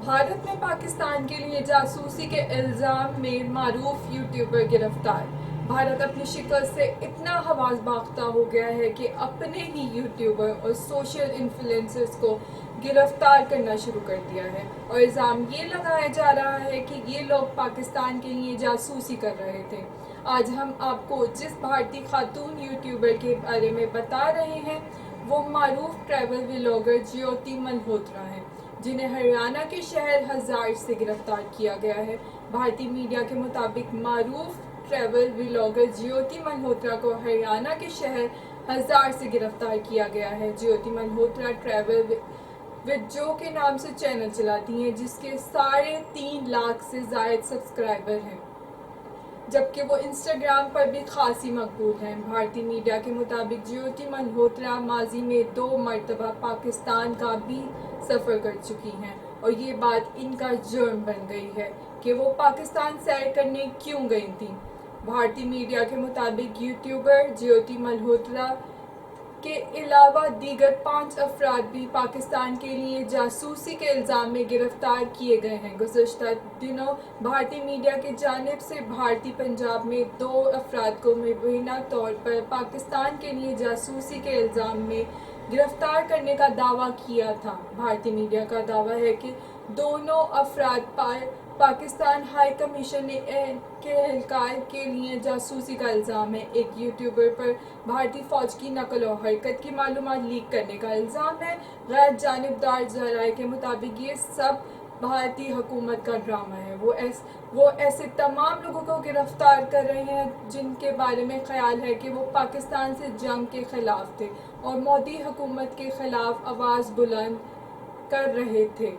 भारत में पाकिस्तान के लिए जासूसी के इल्ज़ाम में मारूफ यूट्यूबर गिरफ्तार। भारत अपनी शिकल से इतना हवास बाख्ता हो गया है कि अपने ही यूट्यूबर और सोशल इन्फ्लुएंसर्स को गिरफ्तार करना शुरू कर दिया है और इल्ज़ाम ये लगाया जा रहा है कि ये लोग पाकिस्तान के लिए जासूसी कर रहे थे। आज हम आपको जिस भारतीय खातून यूट्यूबर के बारे में बता रहे हैं वो मारूफ ट्रैवल व्लॉगर ज्योति मल्होत्रा हैं, जिन्हें हरियाणा के शहर हज़ार से गिरफ्तार किया गया है। भारतीय मीडिया के मुताबिक मारूफ ट्रैवल व्लॉगर ज्योति मल्होत्रा को हरियाणा के शहर हज़ार से गिरफ्तार किया गया है। ज्योति मल्होत्रा ट्रैवल विद जो के नाम से चैनल चलाती हैं, जिसके 3.5 लाख से ज़ायद सब्सक्राइबर हैं, जबकि वो इंस्टाग्राम पर भी खासी मकबूल हैं। भारतीय मीडिया के मुताबिक ज्योति मल्होत्रा माजी में 2 मरतबा पाकिस्तान का भी सफ़र कर चुकी हैं और ये बात इनका जुर्म बन गई है कि वो पाकिस्तान सैर करने क्यों गई थी। भारतीय मीडिया के मुताबिक यूट्यूबर ज्योति मल्होत्रा के अलावा दीगर 5 अफराद भी पाकिस्तान के लिए जासूसी के इल्ज़ाम में गिरफ्तार किए गए हैं। गुज़श्ता दिनों भारतीय मीडिया की जानिब से भारतीय पंजाब में 2 अफराद को मुबैना तौर पर पाकिस्तान के लिए जासूसी के इल्ज़ाम में गिरफ्तार करने का दावा किया था। भारतीय मीडिया का दावा है कि दोनों अफराद पाकिस्तान हाई कमीशन के एहलकार के लिए जासूसी का इल्ज़ाम है। एक यूट्यूबर पर भारतीय फ़ौज की नकल और हरकत की मालूमात लीक करने का इल्ज़ाम है। गैर जानिबदार ज़राए के मुताबिक ये सब भारतीय हुकूमत का ड्रामा है। वो ऐसे तमाम लोगों को गिरफ्तार कर रहे हैं जिनके बारे में ख्याल है कि वो पाकिस्तान से जंग के ख़िलाफ़ थे और मोदी हुकूमत के ख़िलाफ़ आवाज़ बुलंद कर रहे थे।